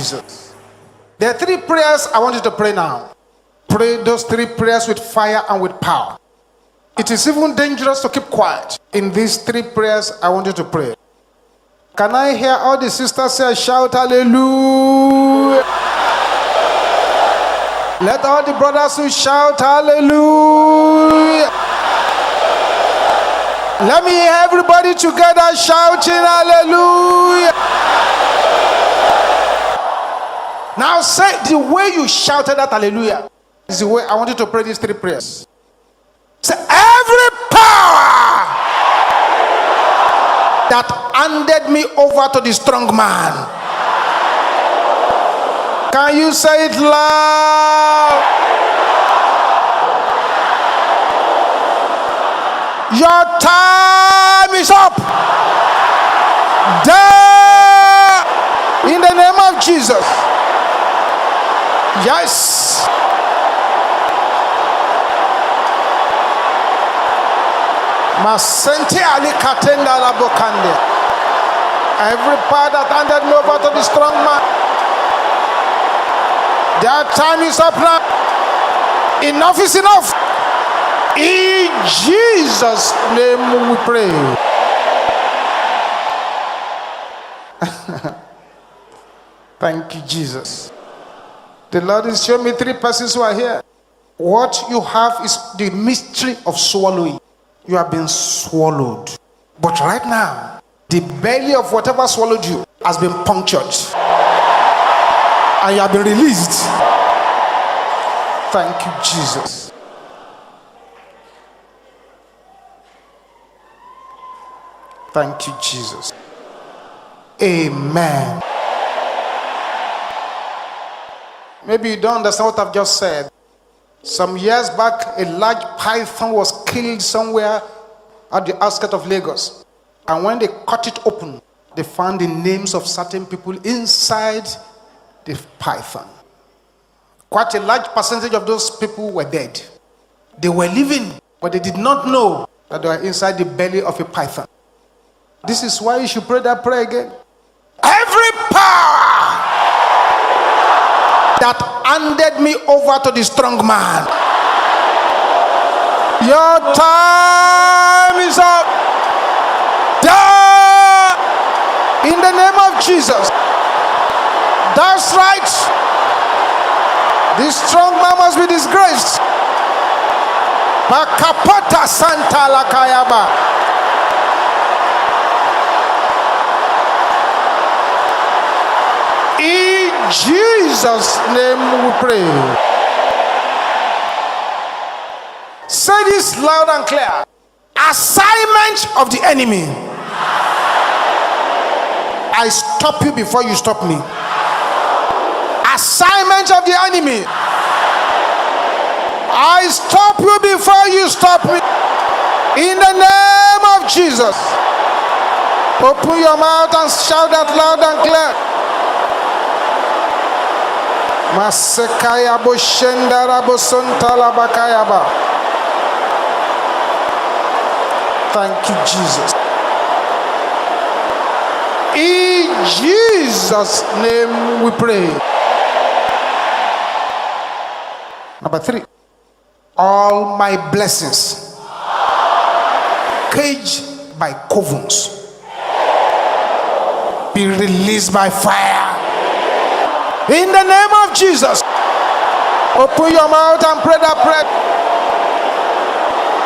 Jesus. There are 3 prayers I want you to pray now. Pray those 3 prayers with fire and with power. It is even dangerous to keep quiet. In these 3 prayers, I want you to pray. Can I hear all the sisters say, shout hallelujah? Let all the brothers who shout hallelujah. Let me hear everybody together shouting hallelujah. Now say the way you shouted that hallelujah is the way I want you to pray these 3 prayers. Say, every power that handed me over to the strong man. Can you say it loud? Your time is up. There, in the name of Jesus. Yes. Masente ali katenda la bokande. Every power that handed me over to the strong man. Their time is up now. Enough is enough. In Jesus' name we pray. Thank you, Jesus. The Lord is showing me 3 persons who are here. What you have is the mystery of swallowing. You have been swallowed. But right now, the belly of whatever swallowed you has been punctured. And you have been released. Thank you, Jesus. Thank you, Jesus. Amen. Maybe you don't understand what I've just said. Some years back, a large python was killed somewhere at the outskirts of Lagos. And when they cut it open, they found the names of certain people inside the python. Quite a large percentage of those people were dead. They were living, but they did not know that they were inside the belly of a python. This is why you should pray that prayer again. Every power that handed me over to the strong man. Your time is up. In the name of Jesus. That's right. This strong man must be disgraced. Bakapota Santa Lakayaba. In Jesus' name we pray. Say this loud and clear. Assignment of the enemy. I stop you before you stop me. Assignment of the enemy. I stop you before you stop me. In the name of Jesus. Open your mouth and shout that loud and clear. Masekaya boshendara bosontala bakayaba. Thank you, Jesus. In Jesus' name we pray. Number 3. All my blessings caged by covens be released by fire. In the name of Jesus. Open your mouth and pray that prayer.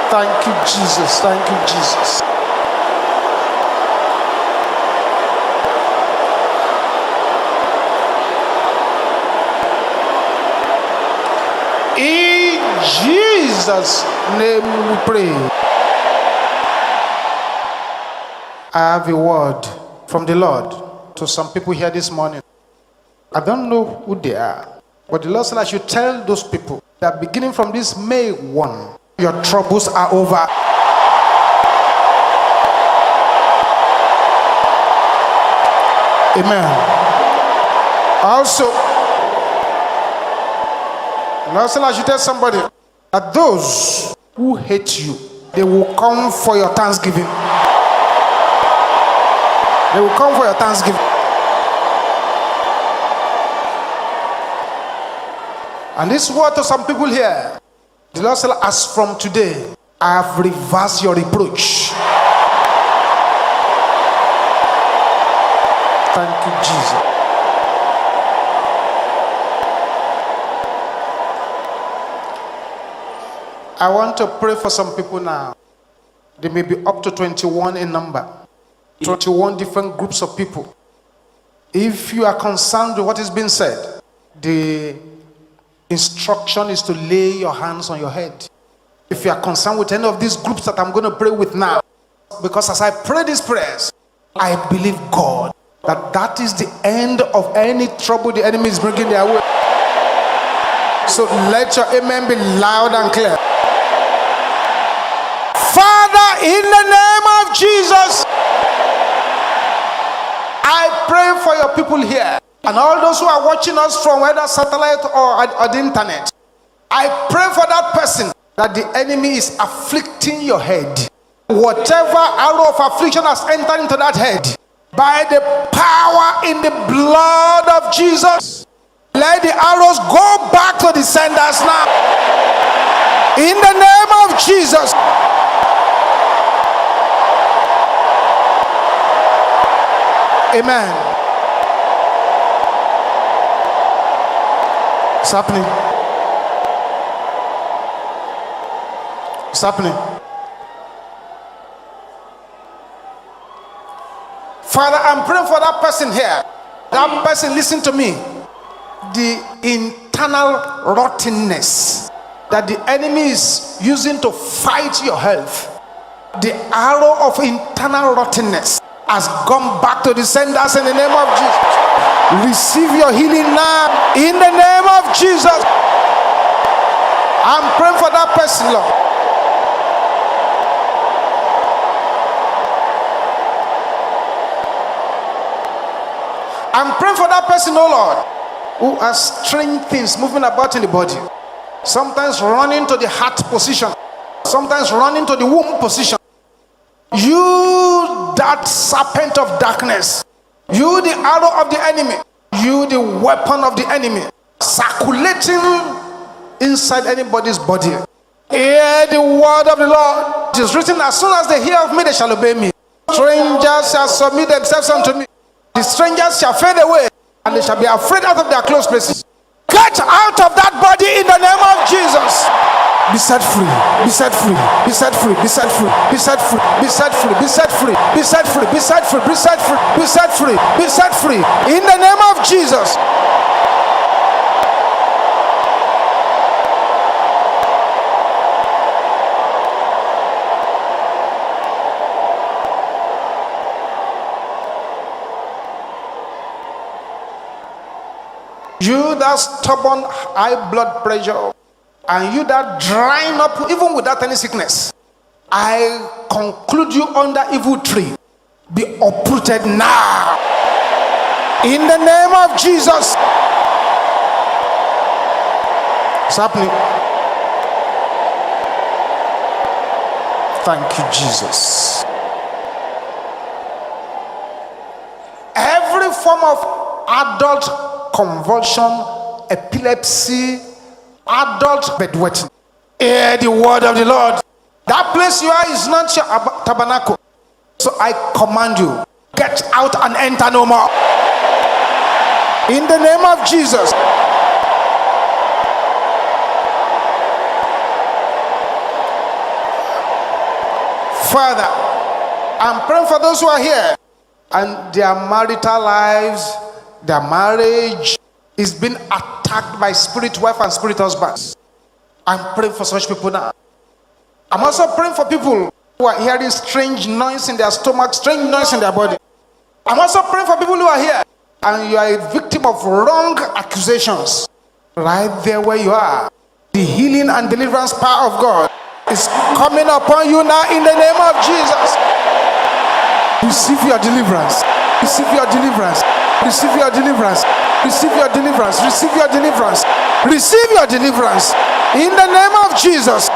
Thank you, Jesus. Thank you, Jesus. In Jesus' name we pray. I have a word from the Lord to some people here this morning. I don't know who they are, but the Lord said I should tell those people that beginning from this May 1, your troubles are over. Amen. Also, the Lord said I should tell somebody that those who hate you, they will come for your thanksgiving. They will come for your thanksgiving. And this word to some people here. The Lord said, as from today, I have reversed your reproach. Thank you, Jesus. I want to pray for some people now. They may be up to 21 in number. 21 different groups of people. If you are concerned with what is being said, the instruction is to lay your hands on your head. If you are concerned with any of these groups that I'm going to pray with now, because as I pray these prayers, I believe God that is the end of any trouble the enemy is bringing their way. So let your amen be loud and clear. Father, in the name of Jesus, I pray for your people here and all those who are watching us from whether satellite or the internet. I pray for that person that the enemy is afflicting your head. Whatever arrow of affliction has entered into that head, by the power in the blood of Jesus, let the arrows go back to the senders now. In the name of Jesus. Amen. It's happening. It's happening. Father, I'm praying for that person here. That person, listen to me. The internal rottenness that the enemy is using to fight your health, the arrow of internal rottenness has gone back to the senders in the name of Jesus. Receive your healing now in the name of Jesus. I'm praying for that person, Lord. I'm praying for that person, oh Lord, who has strange things moving about in the body. Sometimes running to the heart position, sometimes running to the womb position. You, that serpent of darkness, you, the arrow of the enemy, you, the weapon of the enemy, circulating inside anybody's body. Hear the word of the Lord. It is written, as soon as they hear of me, they shall obey me. Strangers shall submit themselves unto me. The strangers shall fade away, and they shall be afraid out of their close places. Get out of that body in the name of Jesus. Be set free, be set free, be set free, be set free, be set free, be set free, be set free, be set free, be set free, be set free, be set free, be set free in the name of Jesus. You that stubborn high blood pressure, and you that drying up even without any sickness, I conclude you under evil tree. Be uprooted now. In the name of Jesus. It's happening. Thank you, Jesus. Every form of adult convulsion, epilepsy, adult bedwetting, hear the word of the Lord. That place you are is not your tabernacle. So I command you, get out and enter no more. In the name of Jesus. Father, I'm praying for those who are here and their marital lives, their marriage is being attacked by spirit wife and spirit husbands. I'm praying for such people now. I'm also praying for people who are hearing strange noise in their stomach, strange noise in their body. I'm also praying for people who are here and you are a victim of wrong accusations. Right there where you are, the healing and deliverance power of God is coming upon you now in the name of Jesus. Receive your deliverance. Receive your deliverance. Receive your deliverance. Receive your deliverance. Receive your deliverance. Receive your deliverance in the name of Jesus.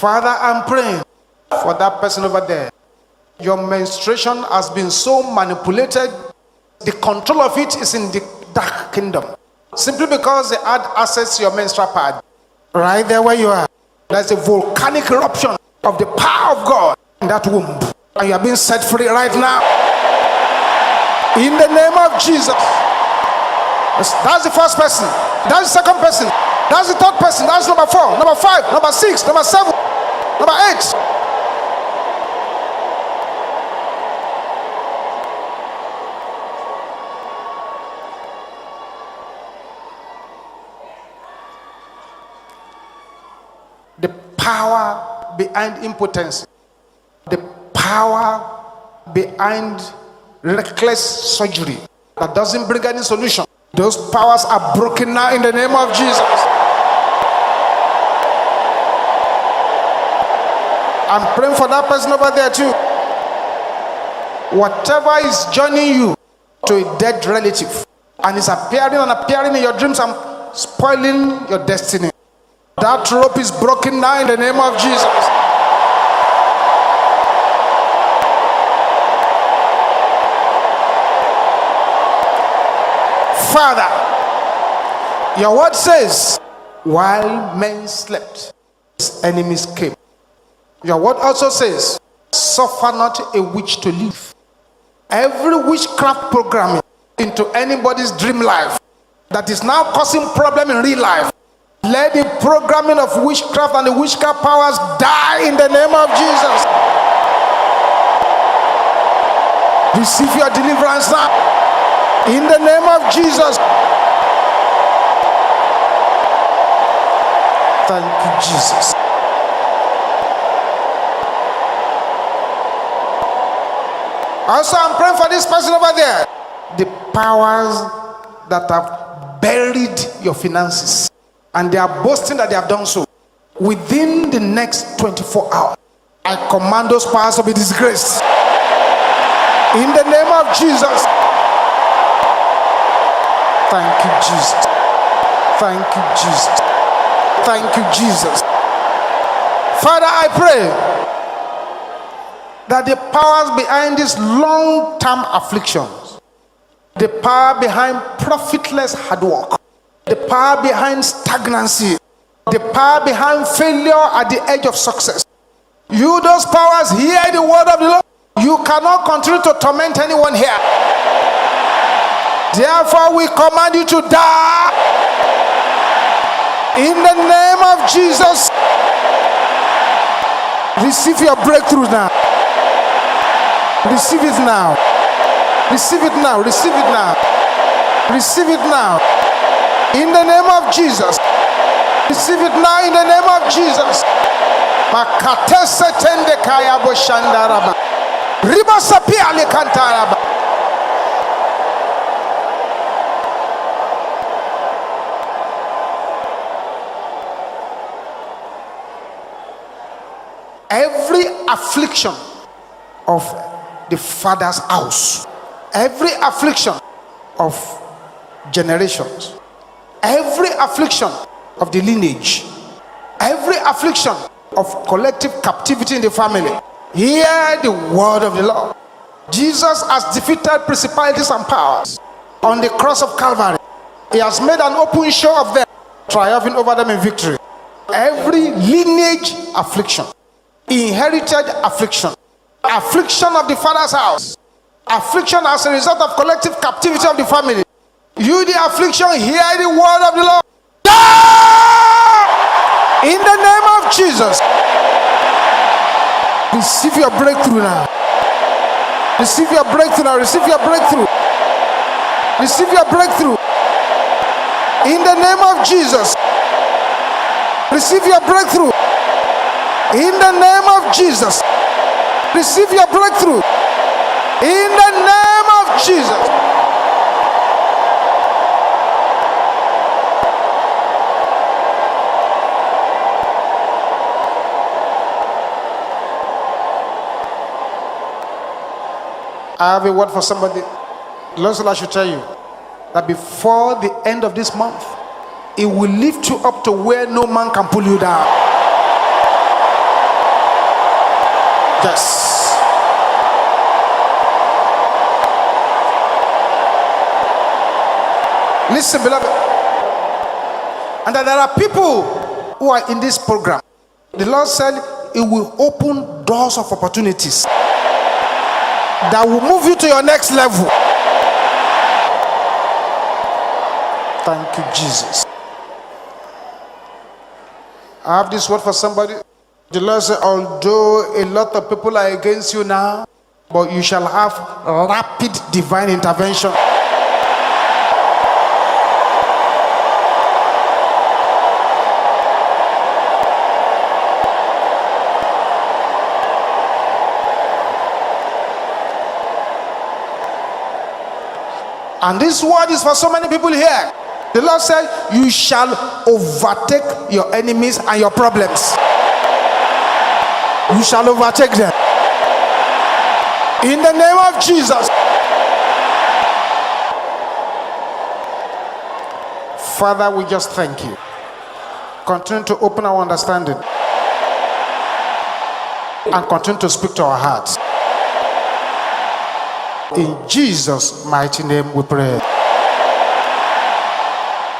Father, I'm praying For that person over there, your menstruation has been so manipulated, the control of it is in the dark kingdom. Simply because they had access to your menstrual pad. Right there where you are, there's a volcanic eruption of the power of God in that womb. And you are being set free right now. In the name of Jesus. That's the first person. That's the second person. That's the third person. That's number 4, number 5, number 6, number 7, number 8. The power behind impotence, the power behind reckless surgery that doesn't bring any solution, those powers are broken now in the name of Jesus. I'm praying for that person over there too. Whatever is joining you to a dead relative and is appearing in your dreams and spoiling your destiny, that rope is broken now in the name of Jesus. Father, your word says, while men slept, his enemies came. Your word also says, suffer not a witch to live. Every witchcraft programming into anybody's dream life that is now causing problem in real life, let the programming of witchcraft and the witchcraft powers die in the name of Jesus. Receive your deliverance now. In the name of Jesus. Thank you, Jesus. Also, I'm praying for this person over there. The powers that have buried your finances, and they are boasting that they have done so, within the next 24 hours, I command those powers to be disgraced. In the name of Jesus. Thank you, Jesus. Thank you, Jesus. Thank you, Jesus. Father, I pray that the powers behind these long-term afflictions, the power behind profitless hard work, the power behind stagnancy, the power behind failure at the edge of success, you, those powers, hear the word of the Lord. You cannot continue to torment anyone here. Therefore, we command you to die. In the name of Jesus. Receive your breakthrough now. Receive it now. Receive it now. Receive it now. Receive it now. In the name of Jesus. Receive it now in the name of Jesus. Makatese tende kaya bo shandaraba. Riba sapi ale kantaraba. Every affliction of the father's house, every affliction of generations, every affliction of the lineage, every affliction of collective captivity in the family, hear the word of the Lord. Jesus has defeated principalities and powers on the cross of Calvary. He has made an open show of them, triumphing over them in victory. Every lineage affliction, inherited affliction, affliction of the father's house, affliction as a result of collective captivity of the family, you, the affliction, hear the word of the Lord. In the name of Jesus. Receive your breakthrough now. Receive your breakthrough now. Receive your breakthrough. Receive your breakthrough. In the name of Jesus. Receive your breakthrough. In the name of Jesus. Receive your breakthrough. In the name of Jesus. I have a word for somebody. Lord, I should tell you that before the end of this month, it will lift you up to where no man can pull you down. Yes. Listen, beloved. And that there are people who are in this program. The Lord said it will open doors of opportunities that will move you to your next level. Thank you, Jesus. I have this word for somebody. The Lord said, although a lot of people are against you now, but you shall have rapid divine intervention. And this word is for so many people here. The Lord said, you shall overtake your enemies and your problems. You shall overtake them. In the name of Jesus. Father, we just thank you. Continue to open our understanding. And continue to speak to our hearts. In Jesus' mighty name we pray.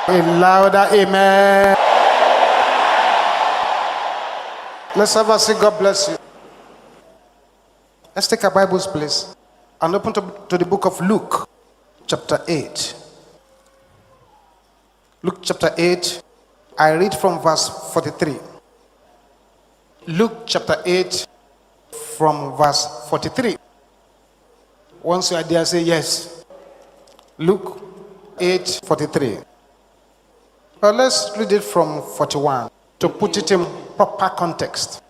A louder amen. Let's have a say, God bless you. Let's take our Bibles, please, and open to the book of Luke, chapter 8. Luke chapter 8, I read from verse 43. Luke chapter 8, from verse 43. Once you are there, say yes. Luke 8:43. Well, let's read it from 41 to put it in proper context.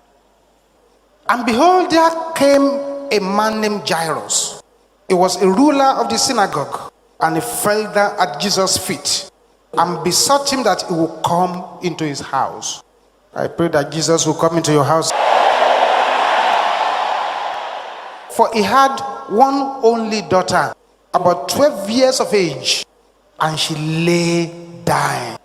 And behold, there came a man named Jairus. He was a ruler of the synagogue, and he fell down at Jesus' feet and besought him that he would come into his house. I pray that Jesus will come into your house. For he had one only daughter, about 12 years of age, and she lay dying.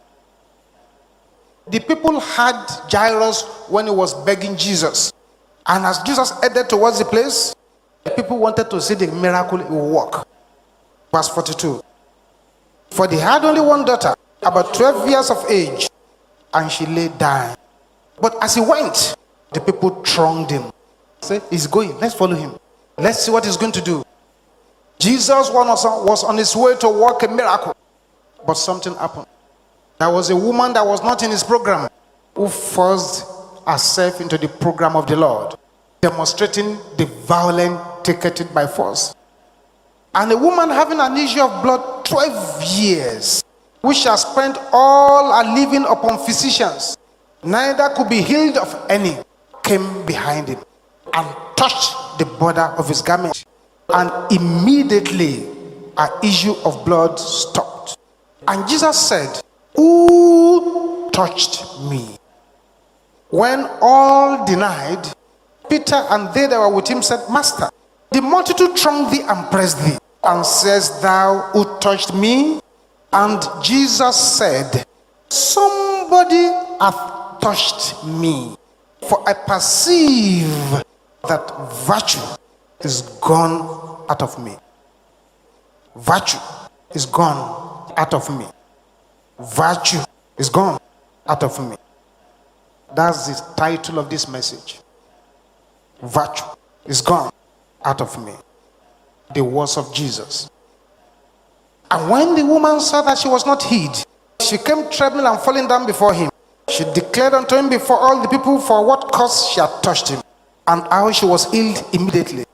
The people had Jairus when he was begging Jesus. And as Jesus headed towards the place, the people wanted to see the miracle he would work. Verse 42. For they had only one daughter, about 12 years of age, and she lay dying. But as he went, the people thronged him. Say, he's going, let's follow him. Let's see what he's going to do. Jesus was on his way to work a miracle. But something happened. There was a woman that was not in his program who forced herself into the program of the Lord, demonstrating the violence taken by force. And a woman having an issue of blood 12 years, which has spent all her living upon physicians, neither could be healed of any, came behind him and touched the border of his garment, and immediately her issue of blood stopped. And Jesus said, who touched me? When all denied, Peter and they that were with him said, Master, the multitude thronged thee and pressed thee, and says thou, who touched me? And Jesus said, somebody hath touched me, for I perceive that virtue is gone out of me. Virtue is gone out of me. Virtue is gone out of me. That's the title of this message. Virtue is gone out of me. The words of Jesus. And when the woman saw that she was not hid, she came trembling and falling down before him. She declared unto him before all the people for what cause she had touched him, and how she was healed immediately.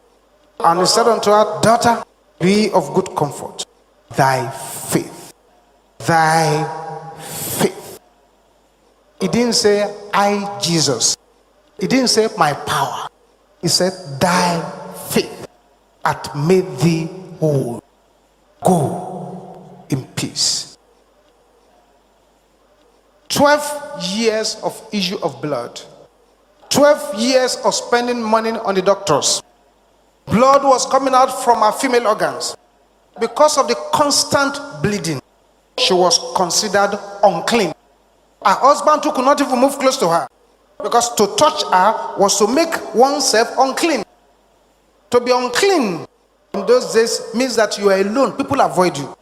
And he said unto her, daughter, be of good comfort. Thy faith. He didn't say, I, Jesus. He didn't say, my power. He said, thy faith hath made thee whole. Go in peace. 12 years of issue of blood. 12 years of spending money on the doctors. Blood was coming out from her female organs. Because of the constant bleeding, she was considered unclean. Her husband too could not even move close to her, because to touch her was to make oneself unclean. To be unclean in those days means that you are alone. People avoid you.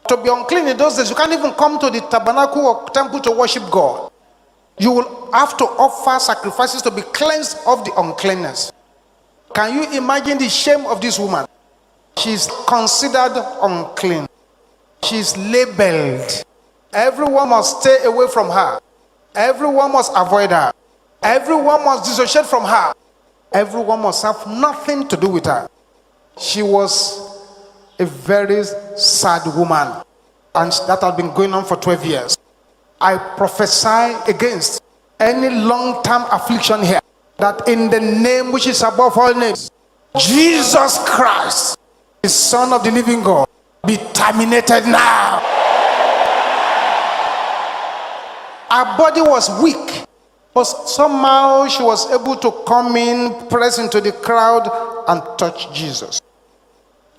To be unclean in those days, you can't even come to the tabernacle or temple to worship God. You will have to offer sacrifices to be cleansed of the uncleanness. Can you imagine the shame of this woman? She's considered unclean. She's labeled. Everyone must stay away from her. Everyone must avoid her. Everyone must dissociate from her. Everyone must have nothing to do with her. She was a very sad woman, and that had been going on for 12 years. I prophesy against any long-term affliction here, that in the name which is above all names, Jesus Christ, the Son of the living God, be terminated now. Her body was weak, but somehow she was able to come in, press into the crowd, and touch Jesus.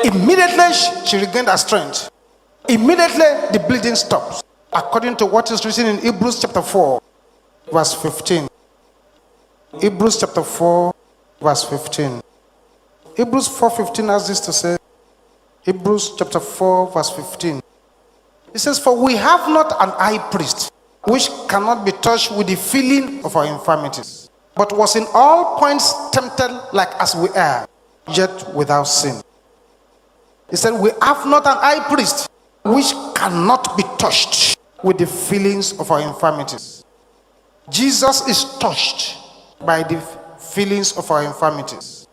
Immediately she regained her strength. Immediately the bleeding stops, according to what is written in Hebrews chapter 4, verse 15. Hebrews chapter 4, verse 15. Hebrews 4:15 has this to say. Hebrews chapter 4, verse 15. It says, "For we have not an high priest which cannot be touched with the feeling of our infirmities, but was in all points tempted like as we are, yet without sin." He said, "We have not an high priest which cannot be touched with the feelings of our infirmities." Jesus is touched by the feelings of our infirmities.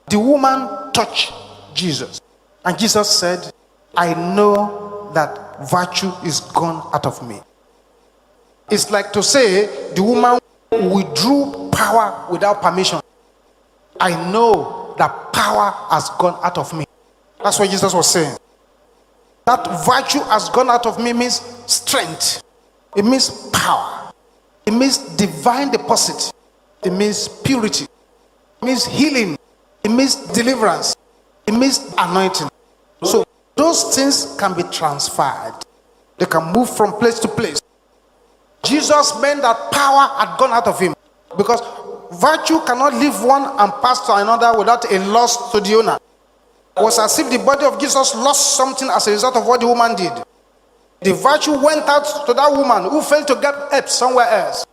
The woman touched Jesus, and Jesus said, "I know that virtue is gone out of me." It's like to say the woman withdrew power without permission. I know that power has gone out of me. That's what Jesus was saying. That virtue has gone out of me means strength. It means power. It means divine deposit. It means purity. It means healing. It means deliverance. It means anointing. So those things can be transferred. They can move from place to place. Jesus meant that power had gone out of him, because virtue cannot leave one and pass to another without a loss to the owner. It was as if the body of Jesus lost something as a result of what the woman did. The virtue went out to that woman who failed to get help somewhere else.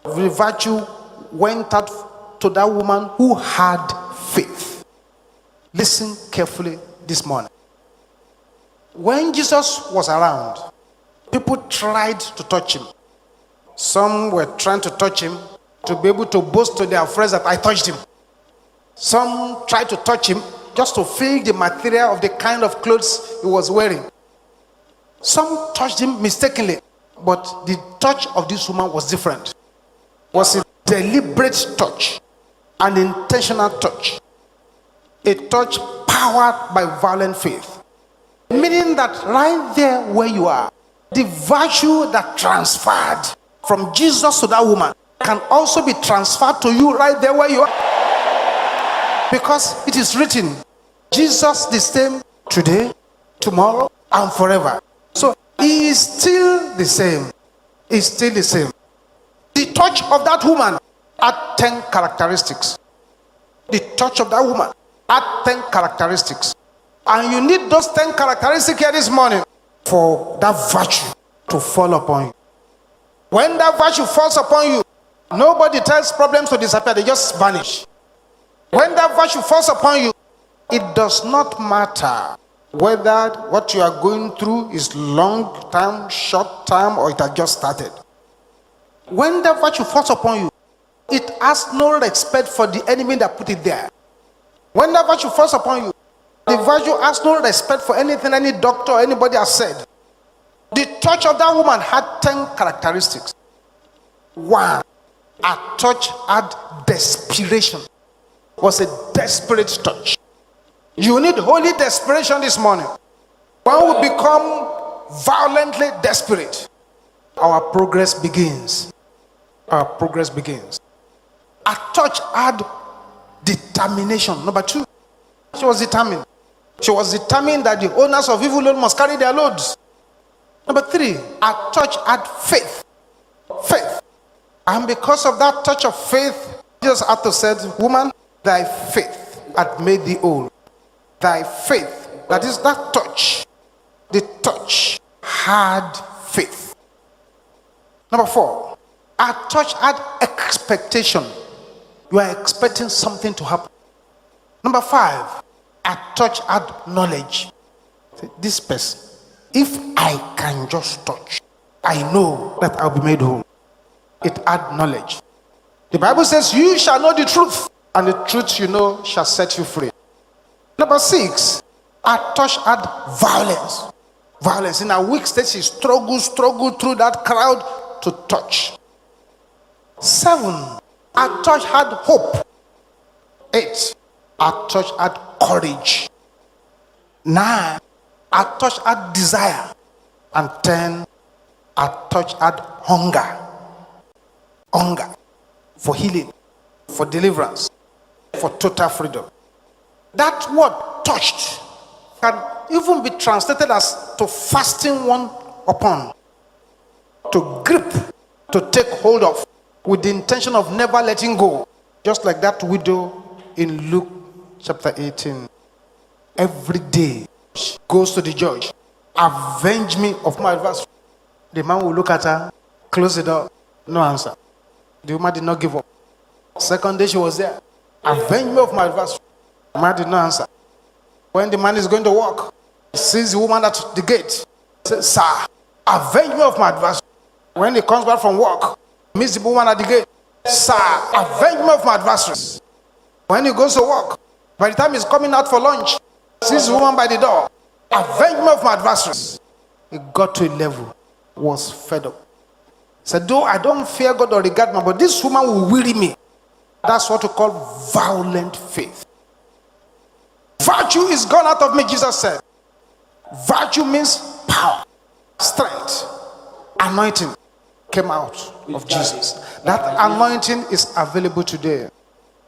The virtue went out to that woman who had faith. Listen carefully this morning. When Jesus was around, people tried to touch him. Some were trying to touch him to be able to boast to their friends that I touched him. Some tried to touch him just to feel the material of the kind of clothes he was wearing. Some touched him mistakenly, but the touch of this woman was different. It was a deliberate touch, an intentional touch, a touch powered by violent faith. Meaning that right there where you are, the virtue that transferred from Jesus to that woman can also be transferred to you right there where you are. Because it is written, Jesus the same today, tomorrow, and forever. So he is still the same. He's still the same. The touch of that woman had 10 characteristics. The touch of that woman had 10 characteristics. And you need those 10 characteristics here this morning for that virtue to fall upon you. When that virtue falls upon you, nobody tells problems to disappear, they just vanish. When that virtue falls upon you, it does not matter whether what you are going through is long term, short term, or it has just started. When that virtue falls upon you, it has no respect for the enemy that put it there. When that virtue falls upon you, the virtue has no respect for anything any doctor or anybody has said. The touch of that woman had 10 characteristics. 1, her touch had desperation. It was a desperate touch. You need holy desperation this morning. When we become violently desperate, our progress begins. Our progress begins. Her touch had determination. Number 2, she was determined. She was determined that the owners of evil load must carry their loads. Number 3, her touch had faith. Faith. And because of that touch of faith, Jesus had to say, woman, Thy faith hath made thee whole. Thy faith, that is that touch, the touch had faith. Number 4, our touch had expectation. You are expecting something to happen. Number 5, our touch had knowledge. This person, if I can just touch, I know that I'll be made whole. It had knowledge. The Bible says, you shall know the truth, and the truth you know shall set you free. Number 6, our touch had violence. Violence. In a weak state, she struggled through that crowd to touch. 7, our touch had hope. 8, our touch had courage. 9, our touch had desire. And 10, our touch had hunger. Hunger for healing, for deliverance, for total freedom. That word touched can even be translated as to fasten one upon, to grip, to take hold of, with the intention of never letting go. Just like that widow in Luke chapter 18. Every day she goes to the judge, avenge me of my adversary. The man will look at her, close the door, no answer. The woman did not give up. Second day she was there, avenge me of my adversary. The man did not answer. When the man is going to walk, he sees the woman at the gate. He says, sir, avenge me of my adversary. When he comes back from work, he meets the woman at the gate. Sir, avenge me of my adversaries. When he goes to work, by the time he's coming out for lunch, sees the woman by the door. Avenge me of my adversaries. He got to a level, was fed up. He said, though I don't fear God or regard man, but this woman will weary me. That's what we call violent faith. Virtue is gone out of me, Jesus said. Virtue means power, strength, anointing came out of Jesus. That anointing is available today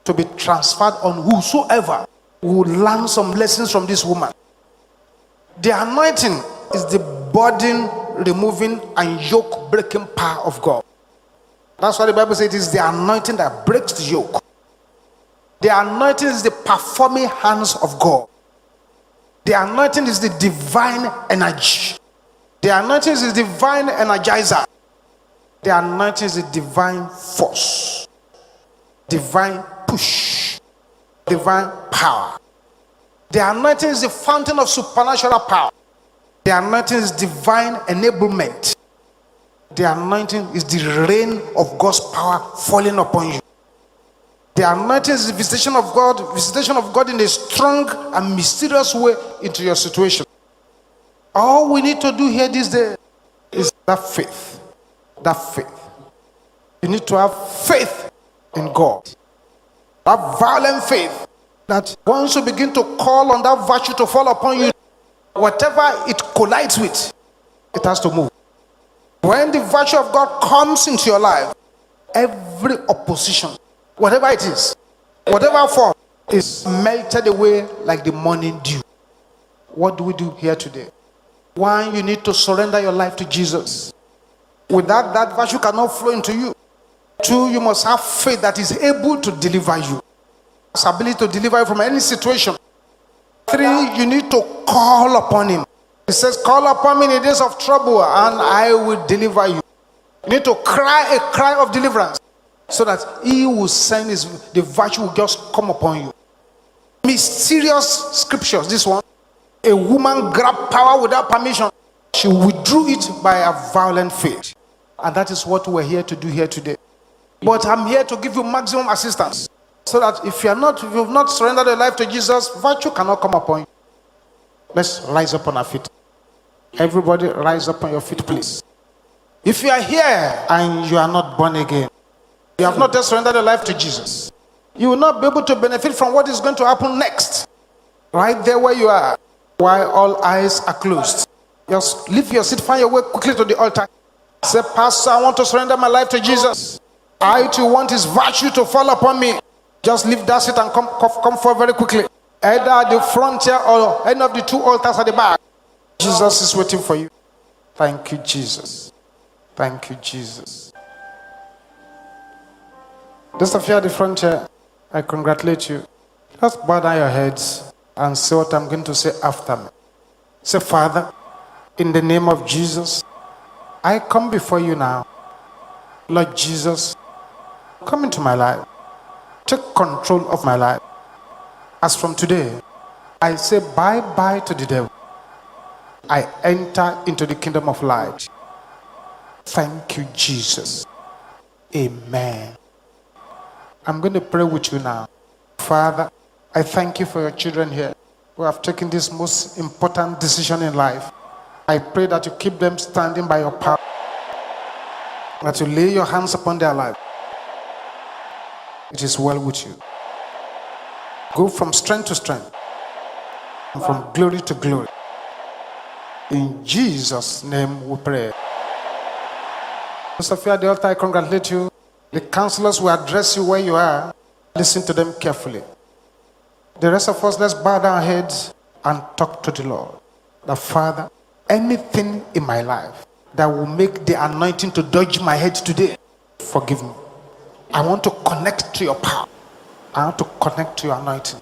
to be transferred on whosoever will learn some lessons from this woman. The anointing is the burden removing and yoke breaking power of God. That's why the Bible says it is the anointing that breaks the yoke. The anointing is the performing hands of God. The anointing is the divine energy. The anointing is the divine energizer. The anointing is the divine force, divine push, divine power. The anointing is the fountain of supernatural power. The anointing is divine enablement. The anointing is the rain of God's power falling upon you. The anointing is the visitation of God in a strong and mysterious way into your situation. All we need to do here this day is that faith. That faith. You need to have faith in God. That violent faith that once you begin to call on that virtue to fall upon you, whatever it collides with, it has to move. When the virtue of God comes into your life, every opposition, whatever it is, whatever form, is melted away like the morning dew. What do we do here today? One, you need to surrender your life to Jesus. Without that, virtue cannot flow into you. Two, you must have faith that is able to deliver you. His ability to deliver you from any situation. Three, you need to call upon him. He says, call upon me in the days of trouble and I will deliver you. You need to cry a cry of deliverance so that he will send the virtue will just come upon you. Mysterious scriptures, this one. A woman grabbed power without permission. She withdrew it by a violent faith. And that is what we're here to do here today. But I'm here to give you maximum assistance. So that if you've not surrendered your life to Jesus, virtue cannot come upon you. Let's rise up on our feet. Everybody rise up on your feet, please. If you are here and you are not born again, you have not just surrendered your life to Jesus, you will not be able to benefit from what is going to happen next. Right there where you are, while all eyes are closed. Just leave your seat, find your way quickly to the altar. Say, Pastor, I want to surrender my life to Jesus. I too want his virtue to fall upon me. Just leave that seat and come forward very quickly. Either at the frontier or any of the two altars at the back. Jesus is waiting for you. Thank you, Jesus. Thank you, Jesus. Those of you at the frontier, I congratulate you. Just bow down your heads and say what I'm going to say after me. Say, Father, in the name of Jesus, I come before you now. Lord Jesus, come into my life. Take control of my life. As from today, I say bye-bye to the devil. I enter into the kingdom of light. Thank you, Jesus. Amen. I'm going to pray with you now. Father, I thank you for your children here who have taken this most important decision in life. I pray that you keep them standing by your power, that you lay your hands upon their life. It is well with you. Go from strength to strength, and from glory to glory. In Jesus' name we pray. Sophia at the altar, I congratulate you. The counselors will address you where you are. Listen to them carefully. The rest of us, let's bow down our heads and talk to the Lord. The Father, anything in my life that will make the anointing to dodge my head today, forgive me. I want to connect to your power. I want to connect to your anointing.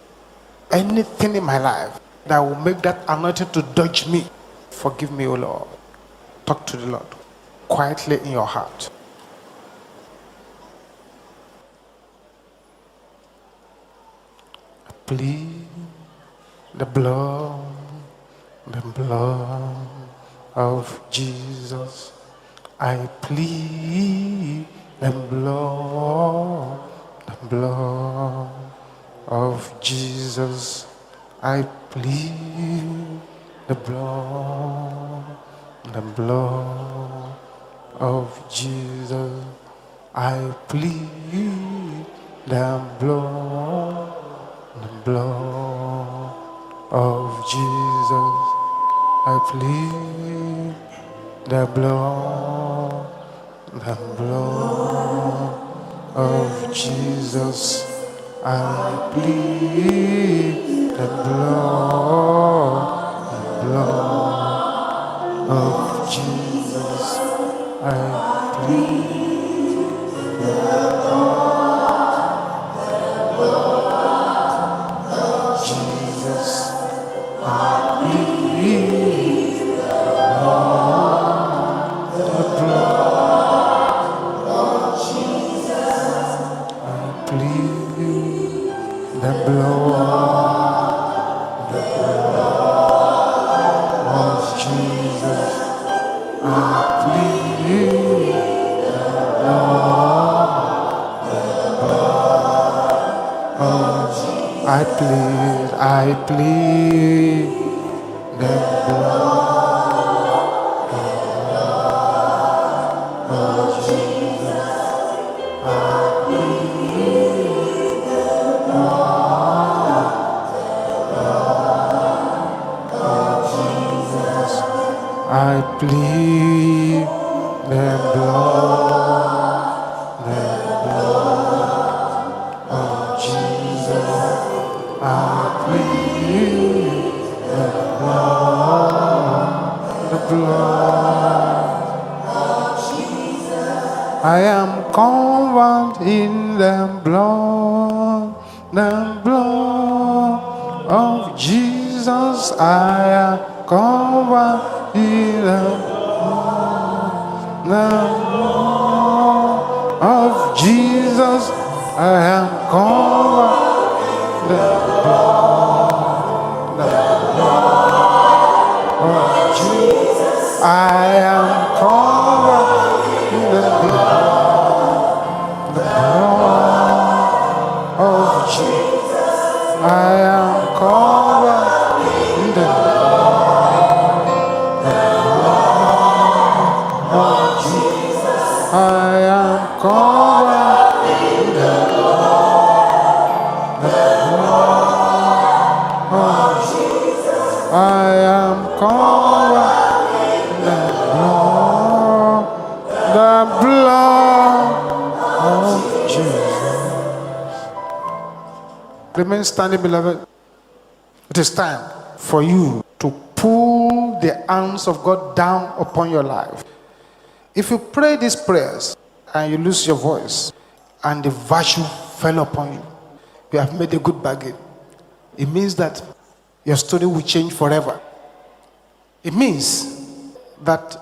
Anything in my life that will make that anointing to dodge me, forgive me, O Lord. Talk to the Lord quietly in your heart. Plead the blood of Jesus. I plead the blood of Jesus. I plead the blood of Jesus. I plead the blood of Jesus. I plead the blood of Jesus. I plead the blood of Jesus. I plead the Jesus. I plead the blood of Jesus. I plead the blood of Jesus. I plead the blood of Jesus. I plead the blood of Jesus. I plead the blood of Jesus. I plead the blood of Jesus. I plead the blood of Jesus. I am covered in the blood of Jesus. I am covered in the blood of Jesus. I am covered in the of Jesus. I am covered in the blood of Jesus. I am covered in the blood of Jesus. I am covered in the blood of Jesus. I am covered in the blood of Jesus. Remain standing, beloved. It is time for you to pull the hands of God down upon your life. If you pray these prayers and you lose your voice and the virtue fell upon you, You have made a good bargain. It means that your story will change forever. It means that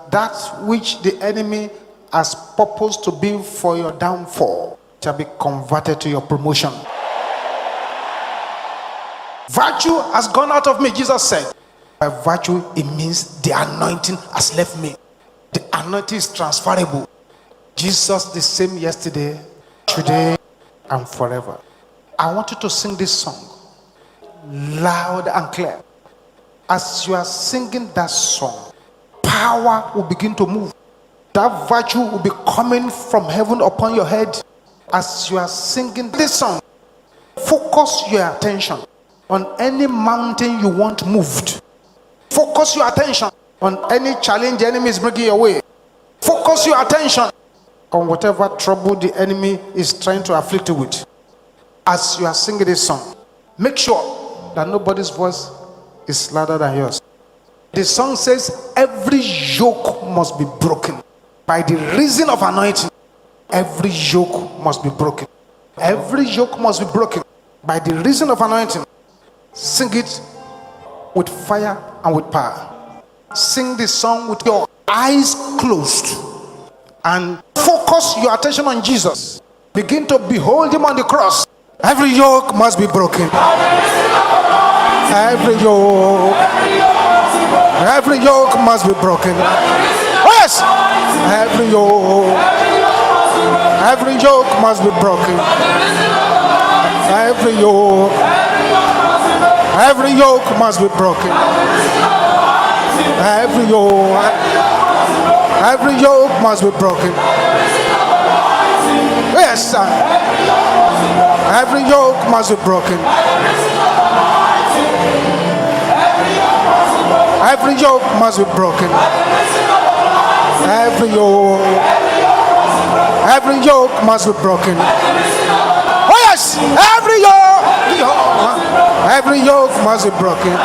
which the enemy has purposed to be for your downfall shall be converted to your promotion. Virtue has gone out of me, Jesus said. By virtue, it means the anointing has left me. The anointing is transferable. Jesus the same yesterday, today, and forever. I want you to sing this song loud and clear. As you are singing that song, power will begin to move. That virtue will be coming from heaven upon your head. As you are singing this song, focus your attention on any mountain you want moved. Focus your attention on any challenge the enemy is bringing your way. Focus your attention on whatever trouble the enemy is trying to afflict you with. As you are singing this song, make sure that nobody's voice is louder than yours. The song says every yoke must be broken. By the reason of anointing, every yoke must be broken. Every yoke must be broken by the reason of anointing. Sing it with fire and with power. Sing this song with your eyes closed and focus your attention on Jesus. Begin to behold him on the cross. Every yoke must be broken. Every yoke must be broken. Oh yes, every yoke must be broken. Every yoke must be broken. Every yoke must be broken. Yes, sir. Every yoke must be broken. Every yoke must be broken. Every yoke must be broken. Oh yes, every yoke must be broken.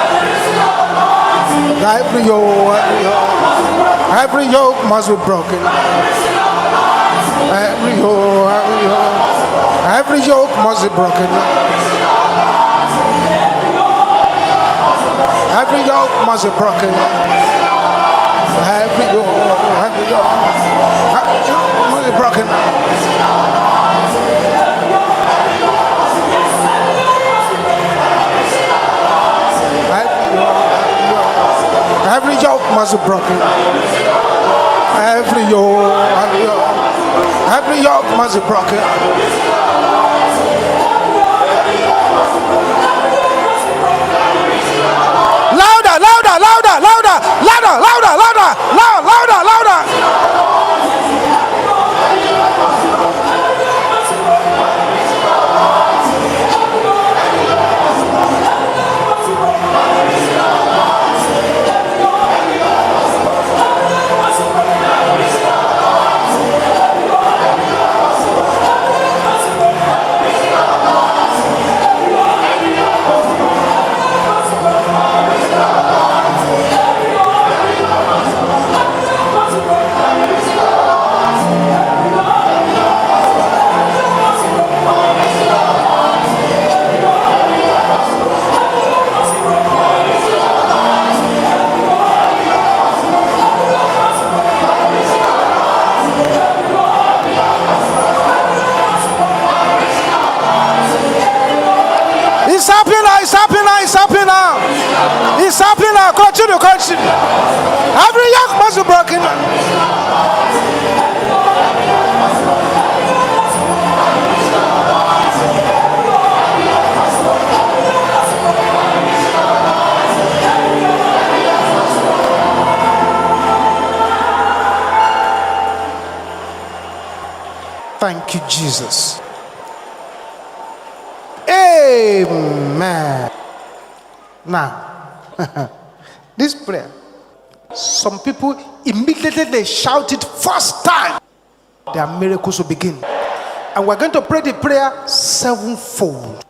Every yoke must be broken. Every yoke must be broken. Every yoke must be broken. Every yoke must be broken. Every yoke must be broken. Every yoke must be broken. Louder, louder, louder, louder, louder, louder, louder, louder, louder. It's happening now, it's happening now, it's happening now. It's happening now. Continue, continue. Every yoke must be broken. Thank you, Jesus. Amen. Now, this prayer, some people immediately they shout it first time, their miracles will begin. And we're going to pray the prayer sevenfold.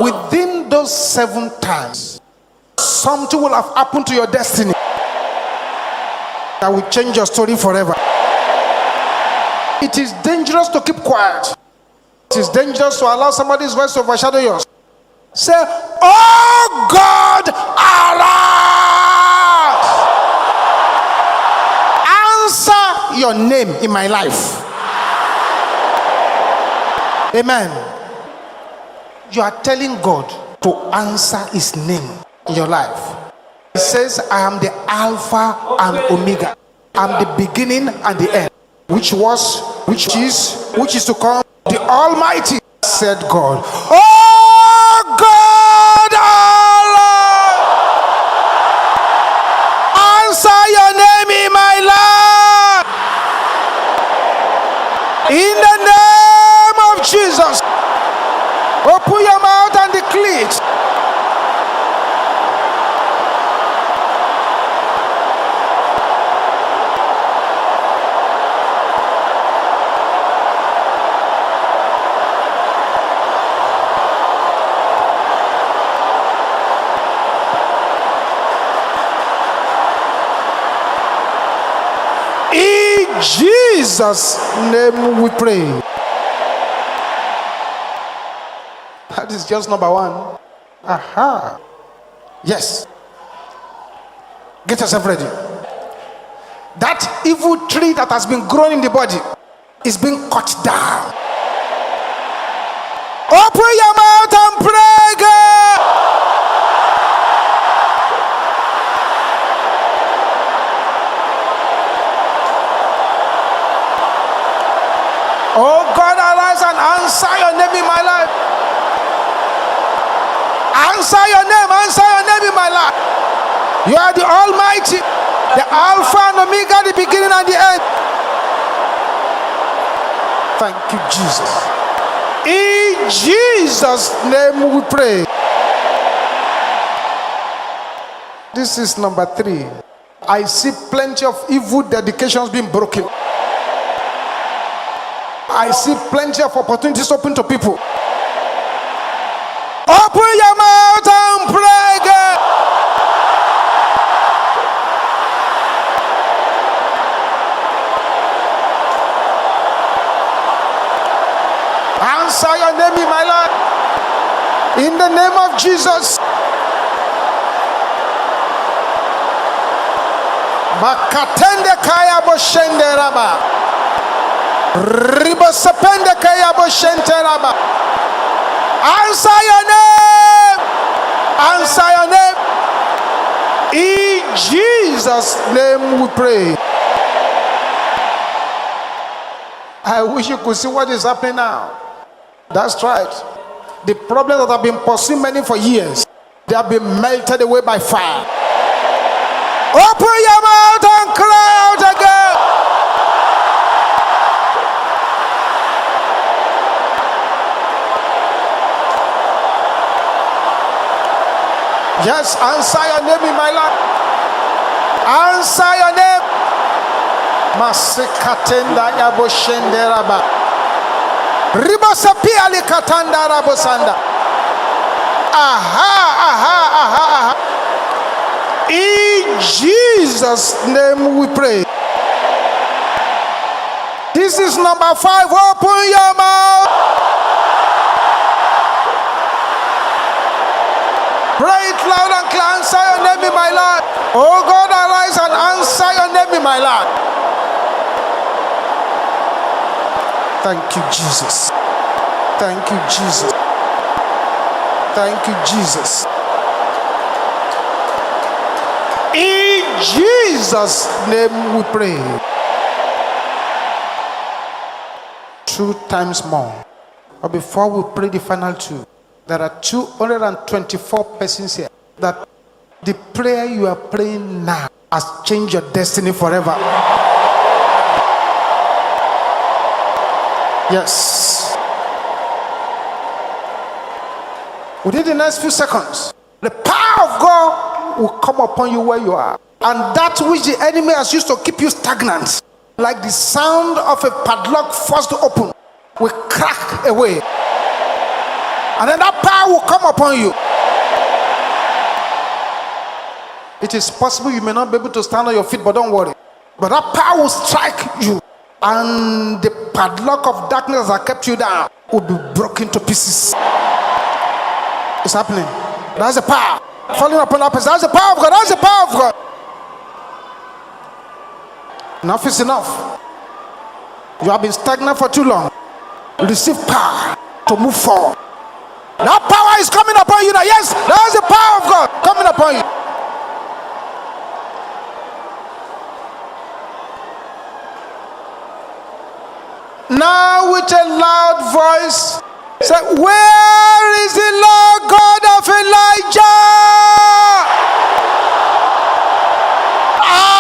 Within those 7 times, something will have happened to your destiny that will change your story forever. It is dangerous to keep quiet. It is dangerous to allow somebody's voice to overshadow yours. Say, oh God, arise. Answer your name in my life. Amen. You are telling God to answer his name in your life. He says, I am the Alpha and Omega. I'm the beginning and the end. Which is to come. The Almighty, said God. Oh God, Allah, answer your name in my life. In the name of Jesus. Open your mouth and declare it. In Jesus' name we pray. That is just number one. Aha. Yes. Get yourself ready. That evil tree that has been grown in the body is being cut down. Open your mouth and pray, God. Oh God, arise and answer your name in my life. Answer your name in my life. You are the Almighty, the Alpha and Omega, the beginning and the end. Thank you, Jesus. In Jesus' name we pray. This is number 3. I see plenty of evil dedications being broken. I see plenty of opportunities open to people. Open your mouth and pray, God. Answer your name in my life. In the name of Jesus. Bakatende kaya boshende raba. Ribosapende kaya boshente raba. Answer your name. Answer your name. In Jesus' name we pray. I wish you could see what is happening now. That's right. The problems that have been pursuing many for years, they have been melted away by fire. Open your mouth and cry out again. Yes, answer your name in my life. Answer your name. Masikatenda yaboshenderaba. Ribosapi alikatanda rabosanda. Aha. In Jesus' name we pray. This is number 5. Open your mouth. Pray it loud and clear. Answer your name in my life. Oh God, arise and answer your name in my life. Thank you, Jesus. Thank you, Jesus. Thank you, Jesus. In Jesus' name we pray. 2 times more. But before we pray the final 2, there are 224 persons here that the prayer you are praying now has changed your destiny forever. Yes. Within the next few seconds, the power of God will come upon you where you are. And that which the enemy has used to keep you stagnant, like the sound of a padlock forced open, will crack away. And then that power will come upon you. It is possible you may not be able to stand on your feet, but don't worry. But that power will strike you. And the padlock of darkness that kept you down will be broken to pieces. It's happening. That's the power. Falling upon that person. That's the power of God. That's the power of God. Enough is enough. You have been stagnant for too long. Receive power to move forward. That power is coming upon you now. Yes, that's the power of God coming upon you. Now with a loud voice, say, where is the Lord God of Elijah?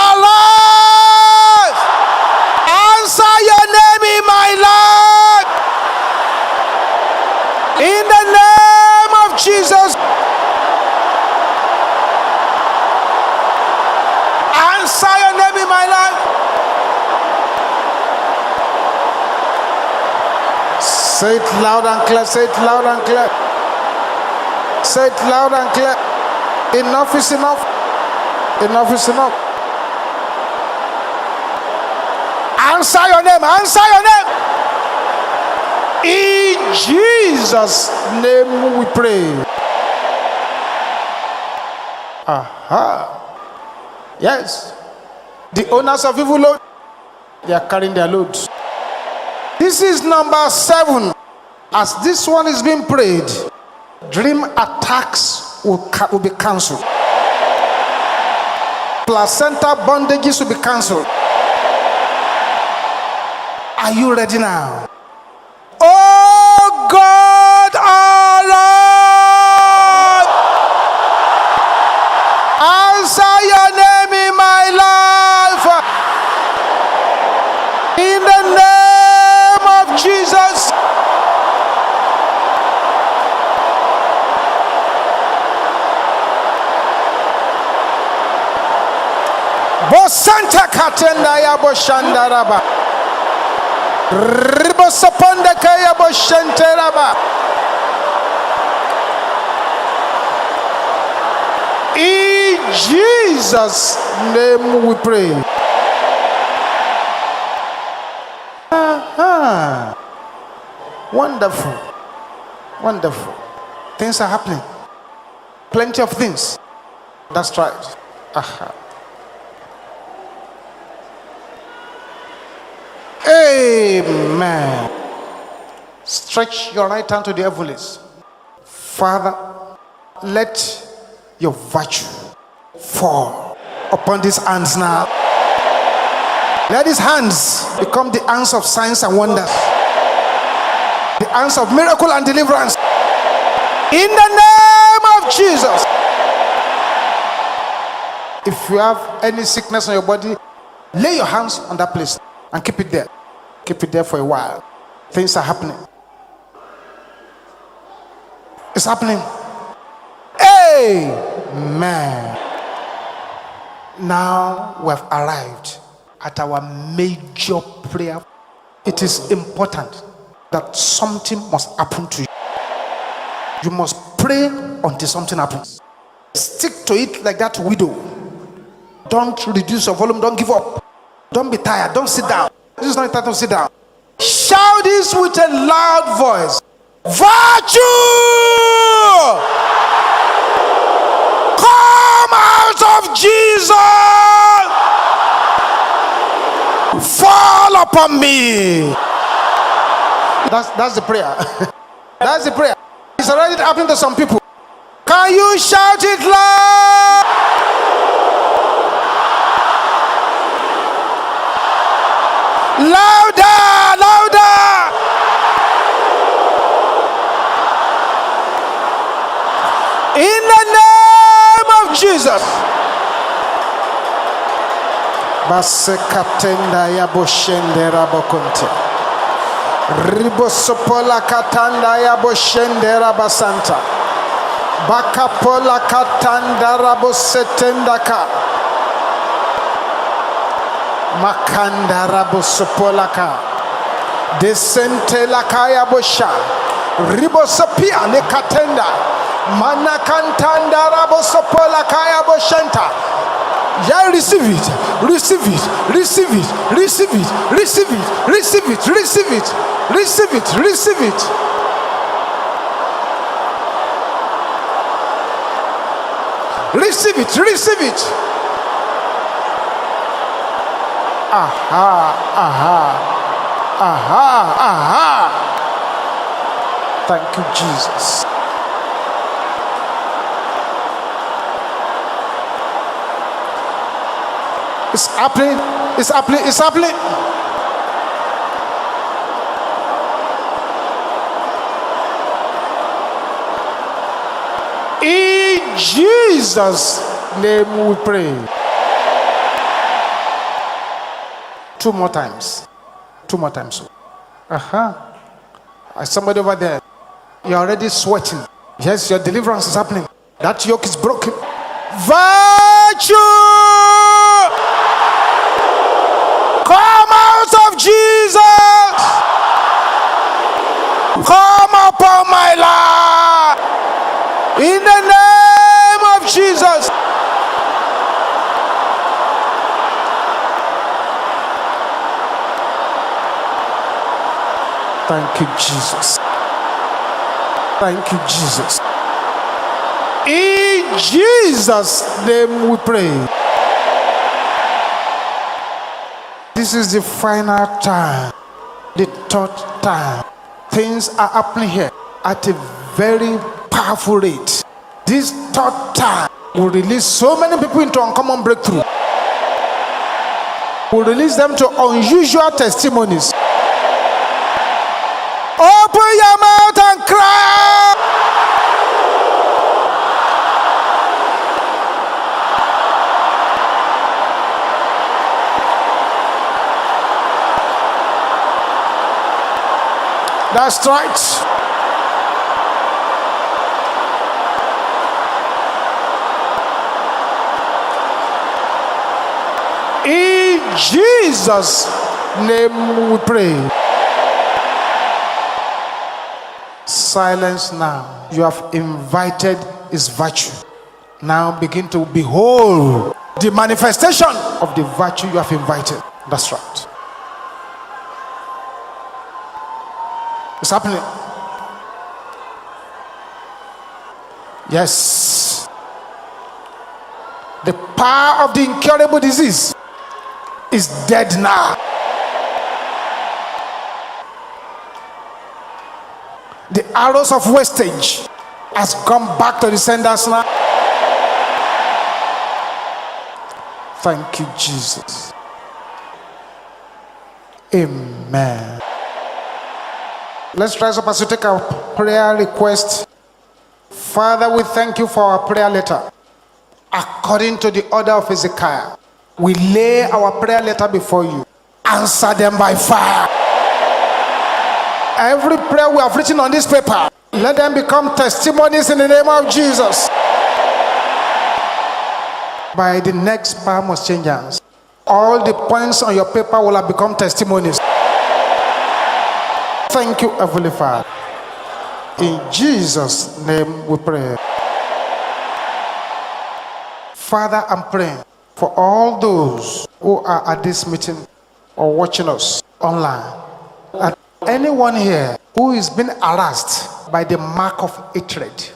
Alive! Answer your name in my life. In the name of Jesus. Answer your name in my life. Say it loud and clear. Say it loud and clear. Say it loud and clear. Enough is enough. Enough is enough. Answer your name. Answer your name. In Jesus' name we pray. Aha. Yes. The owners of evil load, they are carrying their loads. This is number 7. As this one is being prayed, dream attacks will be cancelled. Placenta bondages will be cancelled. Are you ready now? Oh God, our Lord, answer your name in my life. In the name of Jesus. Bosanta katenda ya boshandaraba. Ribosoponda kaya boshanteraba. In Jesus' name we pray. Wonderful. Wonderful. Things are happening. Plenty of things. That's right. Amen. Stretch your right hand to the heavens. Father, let your virtue fall upon these hands now. Let these hands become the hands of signs and wonders, the hands of miracle and deliverance. In the name of Jesus. If you have any sickness on your body, lay your hands on that place and keep it there. Keep it there for a while. Things are happening. It's happening. Amen. Now we have arrived at our major prayer. It is important that something must happen to you. You must pray until something happens. Stick to it like that widow. Don't reduce your volume. Don't give up. Don't be tired. Don't sit down. This is not time to sit down. Shout this with a loud voice. Virtue! Come out of Jesus! Fall upon me. That's the prayer. That's the prayer. It's already happening to some people. Can you shout it loud? Louder, louder. In the name of Jesus. Basekatenda ya boshende rabokonte. Ribosopola katanda ya boshende rabasanta. Bakapola katanda rabosetendaka. Makanda rabosopolaka. Desente lakaya bosha. Ribosopia nekatenda. Manakantanda rabosopolakaya boshenta. Yeah, receive it. Receive it. Receive it. Receive it. Receive it. Receive it. Receive it. Receive it. Receive it. Receive it. Receive it. Aha. Aha. Aha. Aha. Thank you, Jesus. It's happening. It's happening. It's happening. In Jesus' name we pray. 2 more times. 2 more times. Somebody over there. You're already sweating. Yes, your deliverance is happening. That yoke is broken. Virtue! Come out of Jesus! Come upon my life! In the name of Jesus! Thank you, Jesus. Thank you, Jesus. In Jesus' name we pray. This is the final time, the third time. Things are happening here at a very powerful rate. This third time will release so many people into uncommon breakthrough. Will release them to unusual testimonies. Open your mouth and cry. That's right. In Jesus' name we pray. Silence now. You have invited his virtue. Now begin to behold the manifestation of the virtue you have invited. That's right. It's happening. Yes. The power of the incurable disease is dead now. The arrows of wastage has gone back to the senders now. Thank you, Jesus. Amen. Let's rise up as we take our prayer request. Father, we thank you for our prayer letter. According to the order of Hezekiah, we lay our prayer letter before you. Answer them by fire. Every prayer we have written on this paper, let them become testimonies in the name of Jesus. By the next palm of change hands, all the points on your paper will have become testimonies. Thank you, Heavenly Father. In Jesus' name we pray. Father, I'm praying for all those who are at this meeting or watching us online. And anyone here who is being harassed by the mark of hatred,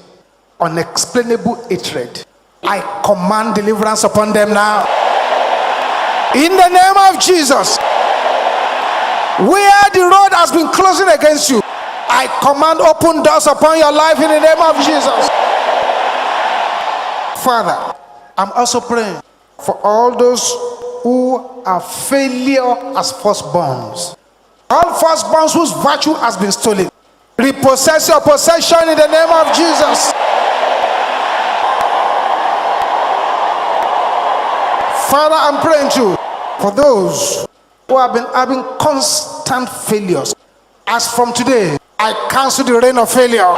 unexplainable hatred, I command deliverance upon them now. In the name of Jesus. Where the road has been closing against you, I command open doors upon your life in the name of Jesus. Father, I'm also praying for all those who are failure as firstborns. All firstborns whose virtue has been stolen. Repossess your possession in the name of Jesus. Father, I'm praying too for those who have been having constant failures. As from today, I cancel the reign of failure.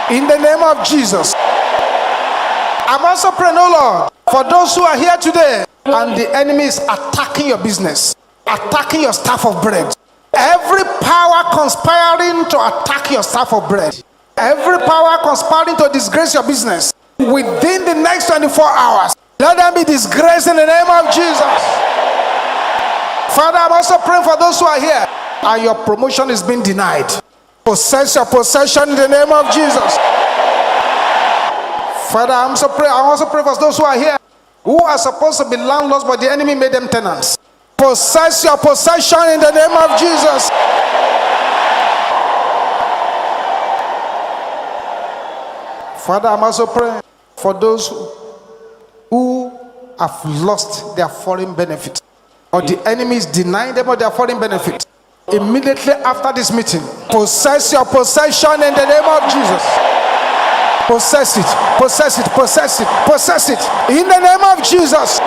In the name of Jesus. I'm also praying, oh Lord, for those who are here today and the enemy is attacking your business, attacking your staff of bread. Every power conspiring to attack your staff of bread, every power conspiring to disgrace your business, within the next 24 hours, Let them be disgraced in the name of Jesus. Father, I'm also praying for those who are here and your promotion is being denied. Possess your possession in the name of Jesus. Father, I also pray for those who are here who are supposed to be landlords, but the enemy made them tenants. Possess your possession in the name of Jesus. Father, I'm also praying for those who have lost their foreign benefit, or the enemy is denying them of their foreign benefit. Immediately after this meeting, possess your possession in the name of Jesus. Possess it, possess it, possess it, possess it in the name of Jesus.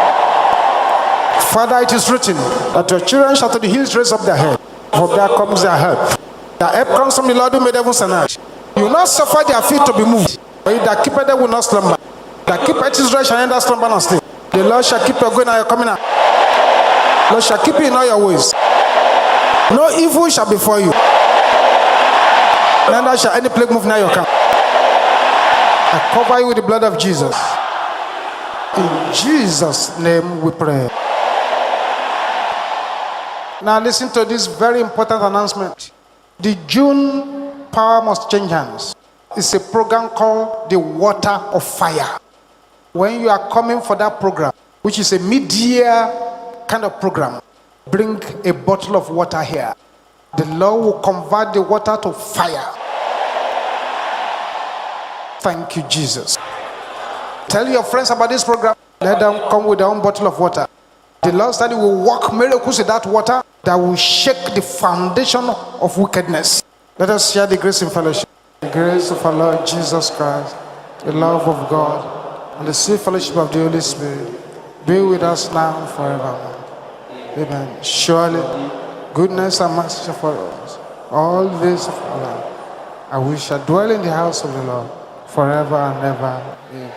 Father, it is written that your children shall to the hills raise up their head, for there comes their help. Their help comes from the Lord who made heaven and earth. You will not suffer their feet to be moved, but he that keepeth them will not slumber. That keepeth Israel shall neither slumber nor sleep. The Lord shall keep your going and your coming out. The Lord shall keep you in all your ways. No evil shall befall you, neither shall any plague move near your camp. I cover you with the blood of Jesus. In Jesus' name we pray. Now listen to this very important announcement. The June Power Must Change Hands. It's a program called the Water of Fire. When you are coming for that program, which is a mid-year kind of program, bring a bottle of water here. The Lord will convert the water to fire. Thank you, Jesus. Tell your friends about this program. Let them come with their own bottle of water. The Lord said He will work miracles with that water that will shake the foundation of wickedness. Let us share the grace in fellowship. The grace of our Lord Jesus Christ, the love of God, and the sweet fellowship of the Holy Spirit be with us now and forever. Amen. Surely, goodness and mercy shall follow us all the days of our life, and we shall dwell in the house of the Lord forever and ever. Amen.